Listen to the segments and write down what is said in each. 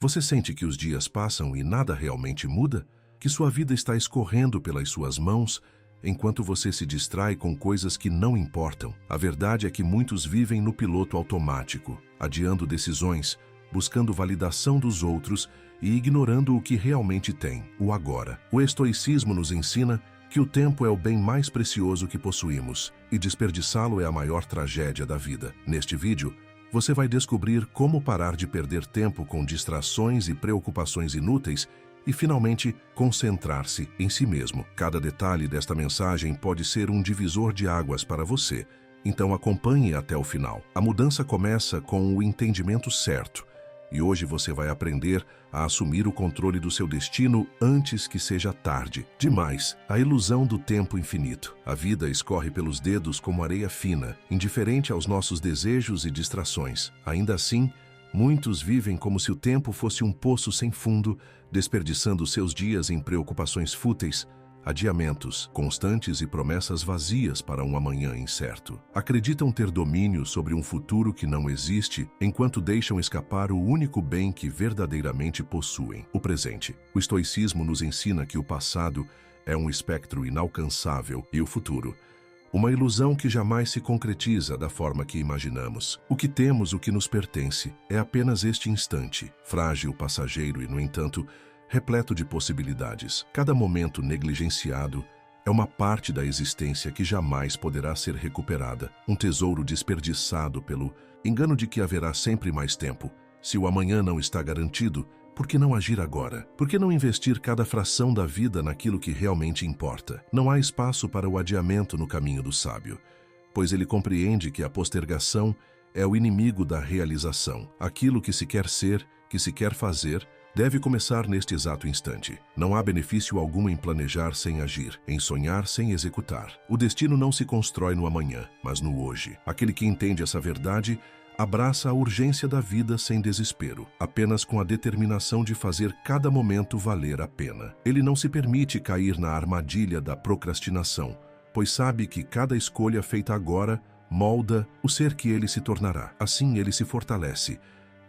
Você sente que os dias passam e nada realmente muda? Que sua vida está escorrendo pelas suas mãos enquanto você se distrai com coisas que não importam? A verdade é que muitos vivem no piloto automático, adiando decisões, buscando validação dos outros e ignorando o que realmente tem, o agora. O estoicismo nos ensina que o tempo é o bem mais precioso que possuímos e desperdiçá-lo é a maior tragédia da vida. Neste vídeo, você vai descobrir como parar de perder tempo com distrações e preocupações inúteis e, finalmente, concentrar-se em si mesmo. Cada detalhe desta mensagem pode ser um divisor de águas para você, então acompanhe até o final. A mudança começa com o entendimento certo, e hoje você vai aprender a assumir o controle do seu destino antes que seja tarde demais. A ilusão do tempo infinito. A vida escorre pelos dedos como areia fina, indiferente aos nossos desejos e distrações. Ainda assim, muitos vivem como se o tempo fosse um poço sem fundo, desperdiçando seus dias em preocupações fúteis, adiamentos constantes e promessas vazias para um amanhã incerto. Acreditam ter domínio sobre um futuro que não existe, enquanto deixam escapar o único bem que verdadeiramente possuem, o presente. O estoicismo nos ensina que o passado é um espectro inalcançável e o futuro, uma ilusão que jamais se concretiza da forma que imaginamos. O que temos, o que nos pertence, é apenas este instante, frágil, passageiro e, no entanto, repleto de possibilidades. Cada momento negligenciado é uma parte da existência que jamais poderá ser recuperada. Um tesouro desperdiçado pelo engano de que haverá sempre mais tempo. Se o amanhã não está garantido, por que não agir agora? Por que não investir cada fração da vida naquilo que realmente importa? Não há espaço para o adiamento no caminho do sábio, pois ele compreende que a postergação é o inimigo da realização. Aquilo que se quer ser, que se quer fazer, deve começar neste exato instante. Não há benefício algum em planejar sem agir, em sonhar sem executar. O destino não se constrói no amanhã, mas no hoje. Aquele que entende essa verdade abraça a urgência da vida sem desespero, apenas com a determinação de fazer cada momento valer a pena. Ele não se permite cair na armadilha da procrastinação, pois sabe que cada escolha feita agora molda o ser que ele se tornará. Assim ele se fortalece,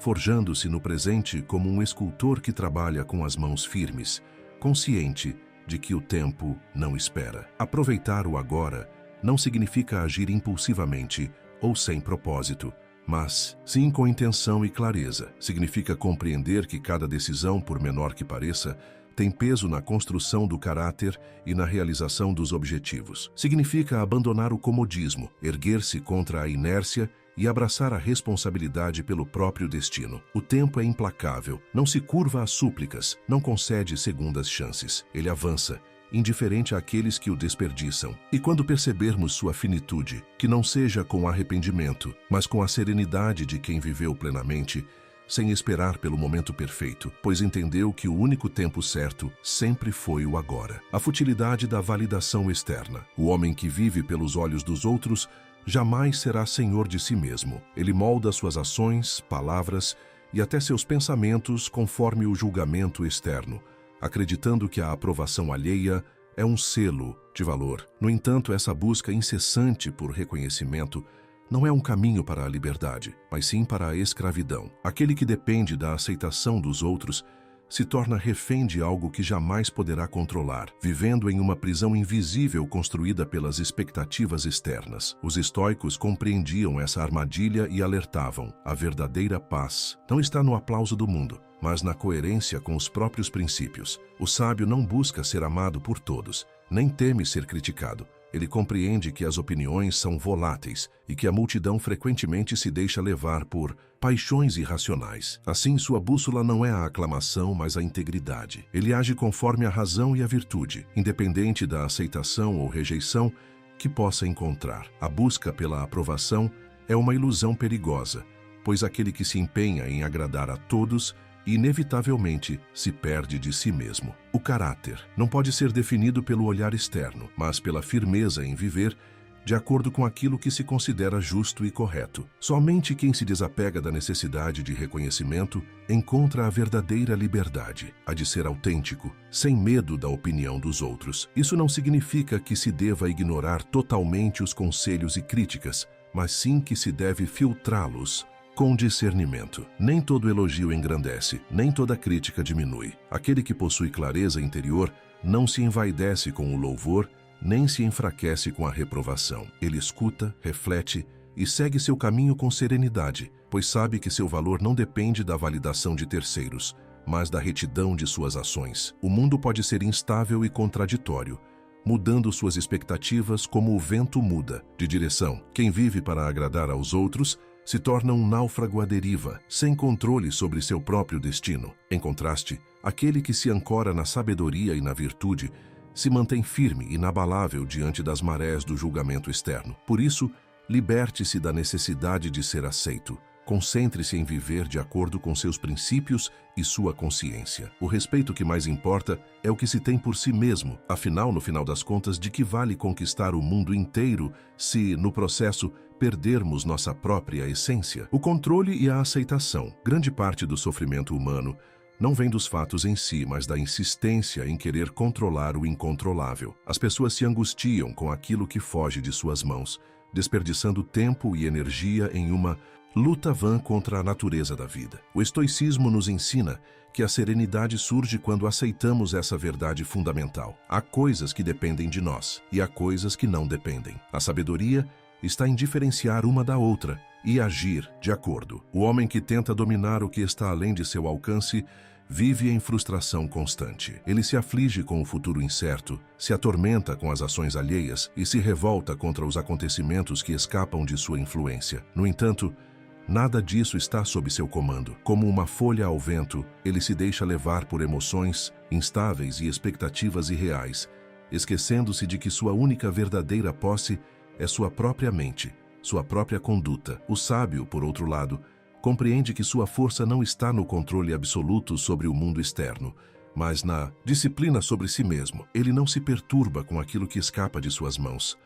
forjando-se no presente como um escultor que trabalha com as mãos firmes, consciente de que o tempo não espera. Aproveitar o agora não significa agir impulsivamente ou sem propósito, mas sim com intenção e clareza. Significa compreender que cada decisão, por menor que pareça, tem peso na construção do caráter e na realização dos objetivos. Significa abandonar o comodismo, erguer-se contra a inércia e abraçar a responsabilidade pelo próprio destino. O tempo é implacável, não se curva às súplicas, não concede segundas chances. Ele avança, indiferente àqueles que o desperdiçam. E quando percebermos sua finitude, que não seja com arrependimento, mas com a serenidade de quem viveu plenamente, sem esperar pelo momento perfeito, pois entendeu que o único tempo certo sempre foi o agora. A futilidade da validação externa. O homem que vive pelos olhos dos outros jamais será senhor de si mesmo. Ele molda suas ações, palavras e até seus pensamentos conforme o julgamento externo, acreditando que a aprovação alheia é um selo de valor. No entanto, essa busca incessante por reconhecimento não é um caminho para a liberdade, mas sim para a escravidão. Aquele que depende da aceitação dos outros se torna refém de algo que jamais poderá controlar, vivendo em uma prisão invisível construída pelas expectativas externas. Os estoicos compreendiam essa armadilha e alertavam: a verdadeira paz não está no aplauso do mundo, mas na coerência com os próprios princípios. O sábio não busca ser amado por todos, nem teme ser criticado. Ele compreende que as opiniões são voláteis e que a multidão frequentemente se deixa levar por paixões irracionais. Assim, sua bússola não é a aclamação, mas a integridade. Ele age conforme a razão e a virtude, independente da aceitação ou rejeição que possa encontrar. A busca pela aprovação é uma ilusão perigosa, pois aquele que se empenha em agradar a todos inevitavelmente se perde de si mesmo. O caráter não pode ser definido pelo olhar externo, mas pela firmeza em viver de acordo com aquilo que se considera justo e correto. Somente quem se desapega da necessidade de reconhecimento encontra a verdadeira liberdade, a de ser autêntico, sem medo da opinião dos outros. Isso não significa que se deva ignorar totalmente os conselhos e críticas, mas sim que se deve filtrá-los com discernimento. Nem todo elogio engrandece, nem toda crítica diminui. Aquele que possui clareza interior não se envaidece com o louvor, nem se enfraquece com a reprovação. Ele escuta, reflete e segue seu caminho com serenidade, pois sabe que seu valor não depende da validação de terceiros, mas da retidão de suas ações. O mundo pode ser instável e contraditório, mudando suas expectativas como o vento muda de direção. Quem vive para agradar aos outros se torna um náufrago à deriva, sem controle sobre seu próprio destino. Em contraste, aquele que se ancora na sabedoria e na virtude se mantém firme e inabalável diante das marés do julgamento externo. Por isso, liberte-se da necessidade de ser aceito. Concentre-se em viver de acordo com seus princípios e sua consciência. O respeito que mais importa é o que se tem por si mesmo. Afinal, no final das contas, de que vale conquistar o mundo inteiro se, no processo, perdermos nossa própria essência? O controle e a aceitação. Grande parte do sofrimento humano não vem dos fatos em si, mas da insistência em querer controlar o incontrolável. As pessoas se angustiam com aquilo que foge de suas mãos, desperdiçando tempo e energia em uma luta vã contra a natureza da vida. O estoicismo nos ensina que a serenidade surge quando aceitamos essa verdade fundamental. Há coisas que dependem de nós e há coisas que não dependem. A sabedoria está em diferenciar uma da outra e agir de acordo. O homem que tenta dominar o que está além de seu alcance vive em frustração constante. Ele se aflige com o futuro incerto, se atormenta com as ações alheias e se revolta contra os acontecimentos que escapam de sua influência. No entanto, nada disso está sob seu comando. Como uma folha ao vento, ele se deixa levar por emoções instáveis e expectativas irreais, esquecendo-se de que sua única verdadeira posse é sua própria mente, sua própria conduta. O sábio, por outro lado, compreende que sua força não está no controle absoluto sobre o mundo externo, mas na disciplina sobre si mesmo. Ele não se perturba com aquilo que escapa de suas mãos,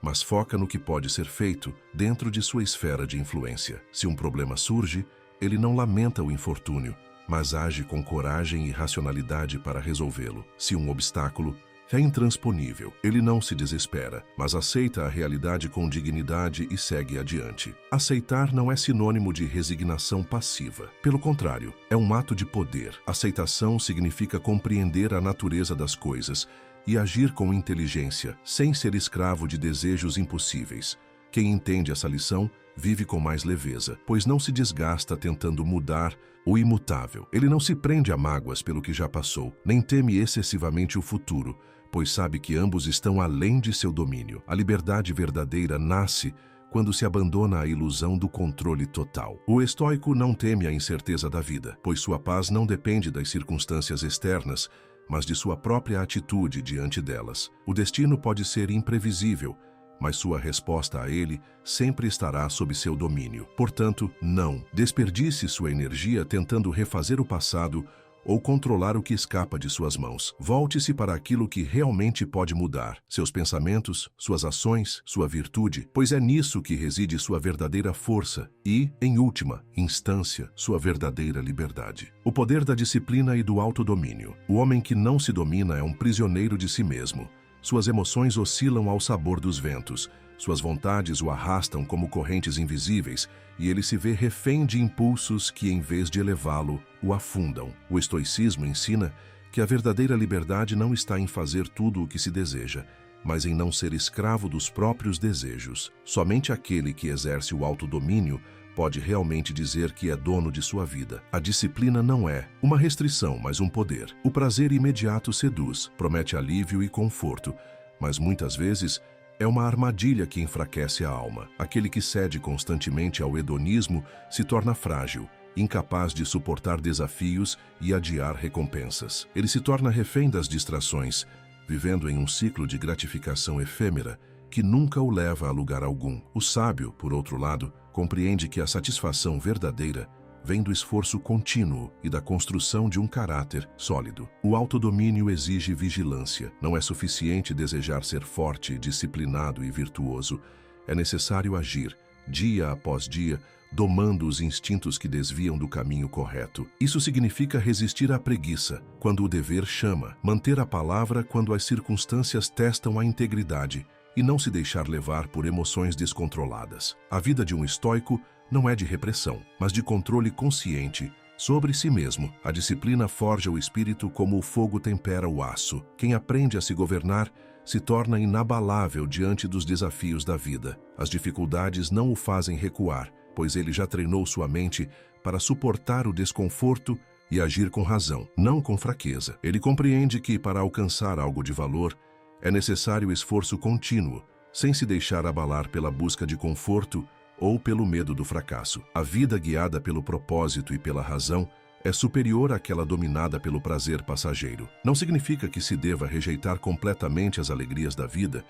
mas foca no que pode ser feito dentro de sua esfera de influência. Se um problema surge, ele não lamenta o infortúnio, mas age com coragem e racionalidade para resolvê-lo. Se um obstáculo é intransponível, ele não se desespera, mas aceita a realidade com dignidade e segue adiante. Aceitar não é sinônimo de resignação passiva. Pelo contrário, é um ato de poder. Aceitação significa compreender a natureza das coisas e agir com inteligência, sem ser escravo de desejos impossíveis. Quem entende essa lição vive com mais leveza, pois não se desgasta tentando mudar o imutável. Ele não se prende a mágoas pelo que já passou, nem teme excessivamente o futuro, pois sabe que ambos estão além de seu domínio. A liberdade verdadeira nasce quando se abandona a ilusão do controle total. O estoico não teme a incerteza da vida, pois sua paz não depende das circunstâncias externas, mas de sua própria atitude diante delas. O destino pode ser imprevisível, mas sua resposta a ele sempre estará sob seu domínio. Portanto, não desperdice sua energia tentando refazer o passado ou controlar o que escapa de suas mãos. Volte-se para aquilo que realmente pode mudar: seus pensamentos, suas ações, sua virtude, pois é nisso que reside sua verdadeira força e, em última instância, sua verdadeira liberdade. O poder da disciplina e do autodomínio. O homem que não se domina é um prisioneiro de si mesmo. Suas emoções oscilam ao sabor dos ventos, suas vontades o arrastam como correntes invisíveis e ele se vê refém de impulsos que, em vez de elevá-lo, o afundam. O estoicismo ensina que a verdadeira liberdade não está em fazer tudo o que se deseja, mas em não ser escravo dos próprios desejos. Somente aquele que exerce o autodomínio pode realmente dizer que é dono de sua vida. A disciplina não é uma restrição, mas um poder. O prazer imediato seduz, promete alívio e conforto, mas muitas vezes é uma armadilha que enfraquece a alma. Aquele que cede constantemente ao hedonismo se torna frágil, incapaz de suportar desafios e adiar recompensas. Ele se torna refém das distrações, vivendo em um ciclo de gratificação efêmera que nunca o leva a lugar algum. O sábio, por outro lado, compreende que a satisfação verdadeira vem do esforço contínuo e da construção de um caráter sólido. O autodomínio exige vigilância. Não é suficiente desejar ser forte, disciplinado e virtuoso. É necessário agir, dia após dia, domando os instintos que desviam do caminho correto. Isso significa resistir à preguiça, quando o dever chama, manter a palavra quando as circunstâncias testam a integridade, e não se deixar levar por emoções descontroladas. A vida de um estoico não é de repressão, mas de controle consciente sobre si mesmo. A disciplina forja o espírito como o fogo tempera o aço. Quem aprende a se governar se torna inabalável diante dos desafios da vida. As dificuldades não o fazem recuar, pois ele já treinou sua mente para suportar o desconforto e agir com razão, não com fraqueza. Ele compreende que, para alcançar algo de valor, é necessário esforço contínuo, sem se deixar abalar pela busca de conforto ou pelo medo do fracasso. A vida guiada pelo propósito e pela razão é superior àquela dominada pelo prazer passageiro. Não significa que se deva rejeitar completamente as alegrias da vida,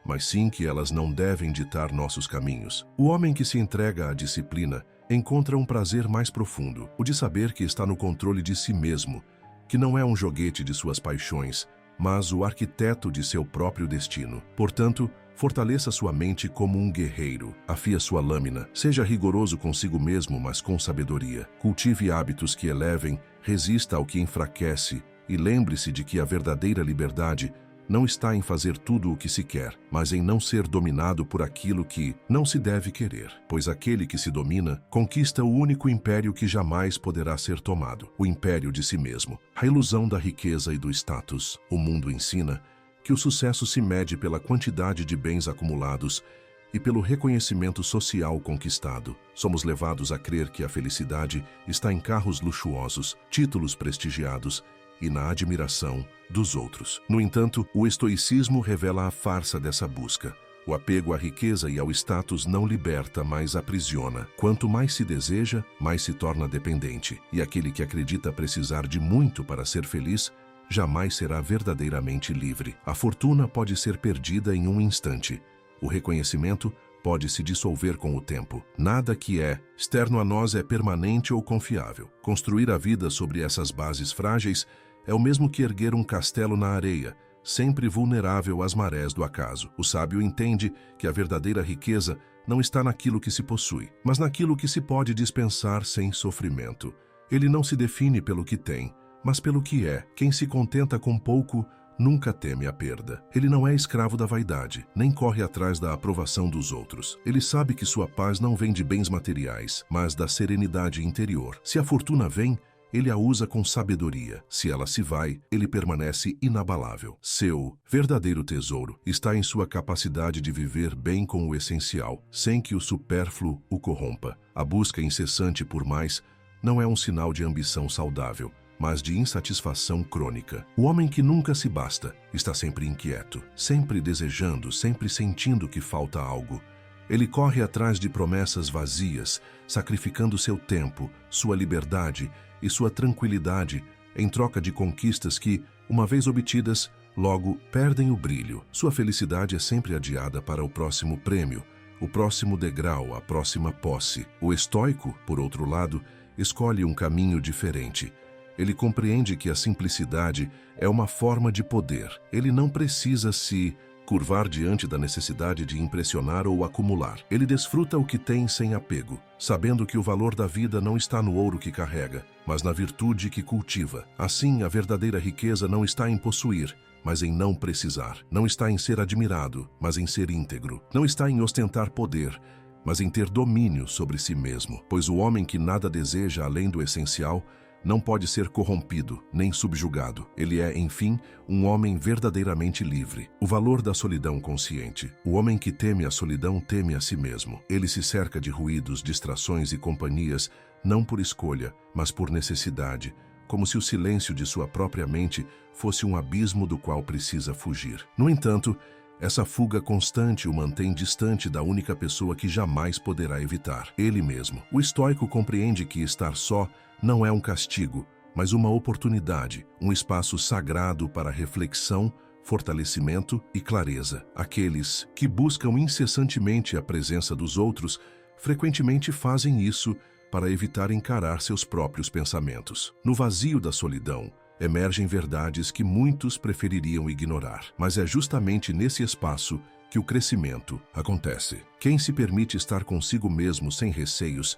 mas sim que elas não devem ditar nossos caminhos. O homem que se entrega à disciplina encontra um prazer mais profundo, o de saber que está no controle de si mesmo, que não é um joguete de suas paixões, mas o arquiteto de seu próprio destino. Portanto, fortaleça sua mente como um guerreiro. Afia sua lâmina. Seja rigoroso consigo mesmo, mas com sabedoria. Cultive hábitos que elevem, resista ao que enfraquece e lembre-se de que a verdadeira liberdade não está em fazer tudo o que se quer, mas em não ser dominado por aquilo que não se deve querer, pois aquele que se domina conquista o único império que jamais poderá ser tomado, o império de si mesmo. A ilusão da riqueza e do status. O mundo ensina que o sucesso se mede pela quantidade de bens acumulados e pelo reconhecimento social conquistado. Somos levados a crer que a felicidade está em carros luxuosos, títulos prestigiados e na admiração dos outros. No entanto, o estoicismo revela a farsa dessa busca. O apego à riqueza e ao status não liberta, mas aprisiona. Quanto mais se deseja, mais se torna dependente. E aquele que acredita precisar de muito para ser feliz, jamais será verdadeiramente livre. A fortuna pode ser perdida em um instante. O reconhecimento pode se dissolver com o tempo. Nada que é externo a nós é permanente ou confiável. Construir a vida sobre essas bases frágeis é o mesmo que erguer um castelo na areia, sempre vulnerável às marés do acaso. O sábio entende que a verdadeira riqueza não está naquilo que se possui, mas naquilo que se pode dispensar sem sofrimento. Ele não se define pelo que tem, mas pelo que é. Quem se contenta com pouco nunca teme a perda. Ele não é escravo da vaidade, nem corre atrás da aprovação dos outros. Ele sabe que sua paz não vem de bens materiais, mas da serenidade interior. Se a fortuna vem, ele a usa com sabedoria. Se ela se vai, ele permanece inabalável. Seu verdadeiro tesouro está em sua capacidade de viver bem com o essencial, sem que o supérfluo o corrompa. A busca incessante por mais não é um sinal de ambição saudável, mas de insatisfação crônica. O homem que nunca se basta está sempre inquieto, sempre desejando, sempre sentindo que falta algo. Ele corre atrás de promessas vazias, sacrificando seu tempo, sua liberdade e sua tranquilidade em troca de conquistas que, uma vez obtidas, logo perdem o brilho. Sua felicidade é sempre adiada para o próximo prêmio, o próximo degrau, a próxima posse. O estoico, por outro lado, escolhe um caminho diferente. Ele compreende que a simplicidade é uma forma de poder. Ele não precisa se curvar diante da necessidade de impressionar ou acumular. Ele desfruta o que tem sem apego, sabendo que o valor da vida não está no ouro que carrega, mas na virtude que cultiva. Assim, a verdadeira riqueza não está em possuir, mas em não precisar. Não está em ser admirado, mas em ser íntegro. Não está em ostentar poder, mas em ter domínio sobre si mesmo. Pois o homem que nada deseja além do essencial não pode ser corrompido, nem subjugado. Ele é, enfim, um homem verdadeiramente livre. O valor da solidão consciente. O homem que teme a solidão teme a si mesmo. Ele se cerca de ruídos, distrações e companhias, não por escolha, mas por necessidade, como se o silêncio de sua própria mente fosse um abismo do qual precisa fugir. No entanto, essa fuga constante o mantém distante da única pessoa que jamais poderá evitar, ele mesmo. O estoico compreende que estar só não é um castigo, mas uma oportunidade, um espaço sagrado para reflexão, fortalecimento e clareza. Aqueles que buscam incessantemente a presença dos outros frequentemente fazem isso para evitar encarar seus próprios pensamentos. No vazio da solidão, emergem verdades que muitos prefeririam ignorar. Mas é justamente nesse espaço que o crescimento acontece. Quem se permite estar consigo mesmo sem receios,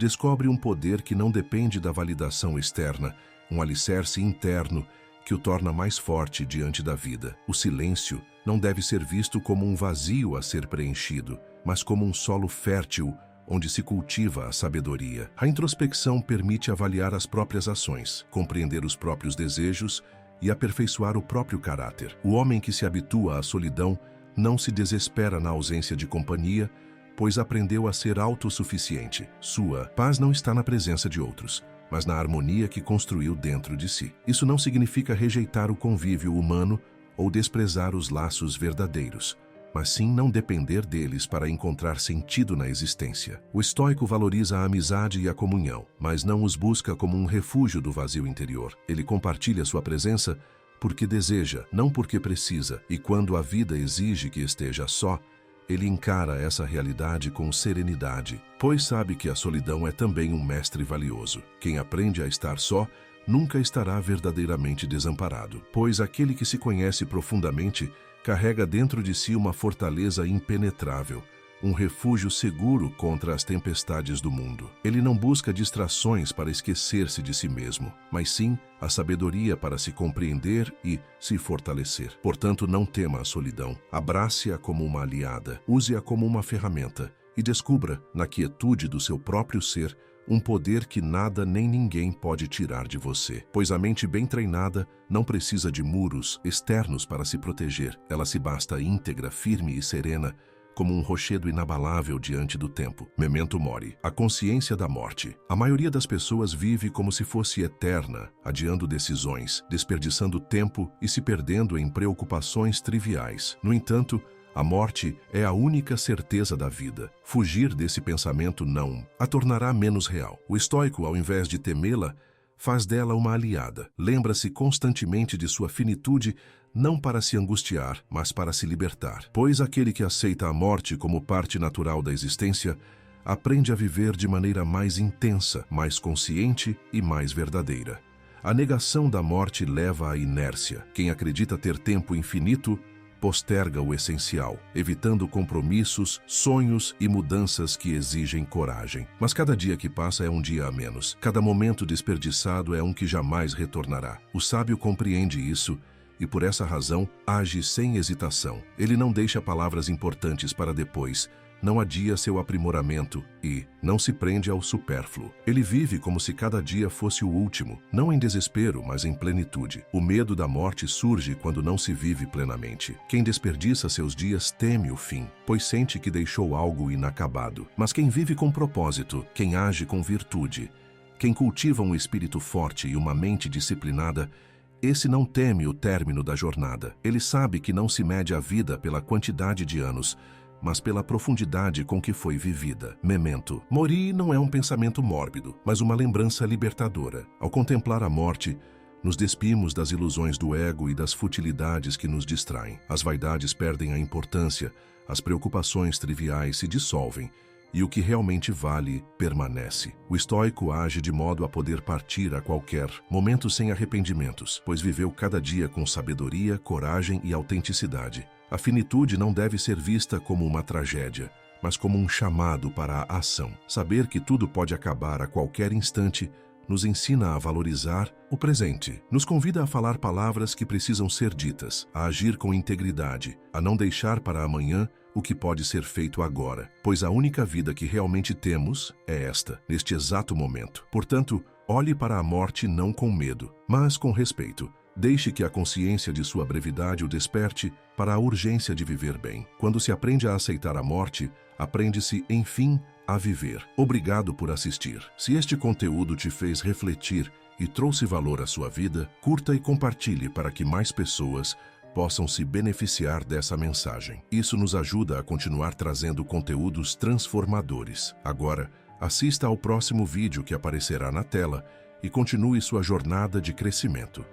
descobre um poder que não depende da validação externa, um alicerce interno que o torna mais forte diante da vida. O silêncio não deve ser visto como um vazio a ser preenchido, mas como um solo fértil onde se cultiva a sabedoria. A introspecção permite avaliar as próprias ações, compreender os próprios desejos e aperfeiçoar o próprio caráter. O homem que se habitua à solidão não se desespera na ausência de companhia, pois aprendeu a ser autossuficiente. Sua paz não está na presença de outros, mas na harmonia que construiu dentro de si. Isso não significa rejeitar o convívio humano ou desprezar os laços verdadeiros, mas sim não depender deles para encontrar sentido na existência. O estoico valoriza a amizade e a comunhão, mas não os busca como um refúgio do vazio interior. Ele compartilha sua presença porque deseja, não porque precisa, e quando a vida exige que esteja só, ele encara essa realidade com serenidade, pois sabe que a solidão é também um mestre valioso. Quem aprende a estar só nunca estará verdadeiramente desamparado, pois aquele que se conhece profundamente carrega dentro de si uma fortaleza impenetrável, um refúgio seguro contra as tempestades do mundo. Ele não busca distrações para esquecer-se de si mesmo, mas sim a sabedoria para se compreender e se fortalecer. Portanto, não tema a solidão. Abrace-a como uma aliada, use-a como uma ferramenta e descubra, na quietude do seu próprio ser, um poder que nada nem ninguém pode tirar de você. Pois a mente bem treinada não precisa de muros externos para se proteger. Ela se basta íntegra, firme e serena, como um rochedo inabalável diante do tempo. Memento mori. A consciência da morte. A maioria das pessoas vive como se fosse eterna, adiando decisões, desperdiçando tempo e se perdendo em preocupações triviais. No entanto, a morte é a única certeza da vida. Fugir desse pensamento não a tornará menos real. O estoico, ao invés de temê-la, faz dela uma aliada. Lembra-se constantemente de sua finitude, não para se angustiar, mas para se libertar. Pois aquele que aceita a morte como parte natural da existência, aprende a viver de maneira mais intensa, mais consciente e mais verdadeira. A negação da morte leva à inércia. Quem acredita ter tempo infinito, posterga o essencial, evitando compromissos, sonhos e mudanças que exigem coragem. Mas cada dia que passa é um dia a menos. Cada momento desperdiçado é um que jamais retornará. O sábio compreende isso e, por essa razão, age sem hesitação. Ele não deixa palavras importantes para depois, não adia seu aprimoramento e não se prende ao supérfluo. Ele vive como se cada dia fosse o último, não em desespero, mas em plenitude. O medo da morte surge quando não se vive plenamente. Quem desperdiça seus dias teme o fim, pois sente que deixou algo inacabado. Mas quem vive com propósito, quem age com virtude, quem cultiva um espírito forte e uma mente disciplinada, esse não teme o término da jornada. Ele sabe que não se mede a vida pela quantidade de anos, mas pela profundidade com que foi vivida. Memento mori não é um pensamento mórbido, mas uma lembrança libertadora. Ao contemplar a morte, nos despimos das ilusões do ego e das futilidades que nos distraem. As vaidades perdem a importância, as preocupações triviais se dissolvem, e o que realmente vale permanece. O estoico age de modo a poder partir a qualquer momento sem arrependimentos, pois viveu cada dia com sabedoria, coragem e autenticidade. A finitude não deve ser vista como uma tragédia, mas como um chamado para a ação. Saber que tudo pode acabar a qualquer instante nos ensina a valorizar o presente. Nos convida a falar palavras que precisam ser ditas, a agir com integridade, a não deixar para amanhã o que pode ser feito agora, pois a única vida que realmente temos é esta, neste exato momento. Portanto, olhe para a morte não com medo, mas com respeito. Deixe que a consciência de sua brevidade o desperte para a urgência de viver bem. Quando se aprende a aceitar a morte, aprende-se, enfim, a viver. Obrigado por assistir. Se este conteúdo te fez refletir e trouxe valor à sua vida, curta e compartilhe para que mais pessoas possam se beneficiar dessa mensagem. Isso nos ajuda a continuar trazendo conteúdos transformadores. Agora, assista ao próximo vídeo que aparecerá na tela e continue sua jornada de crescimento.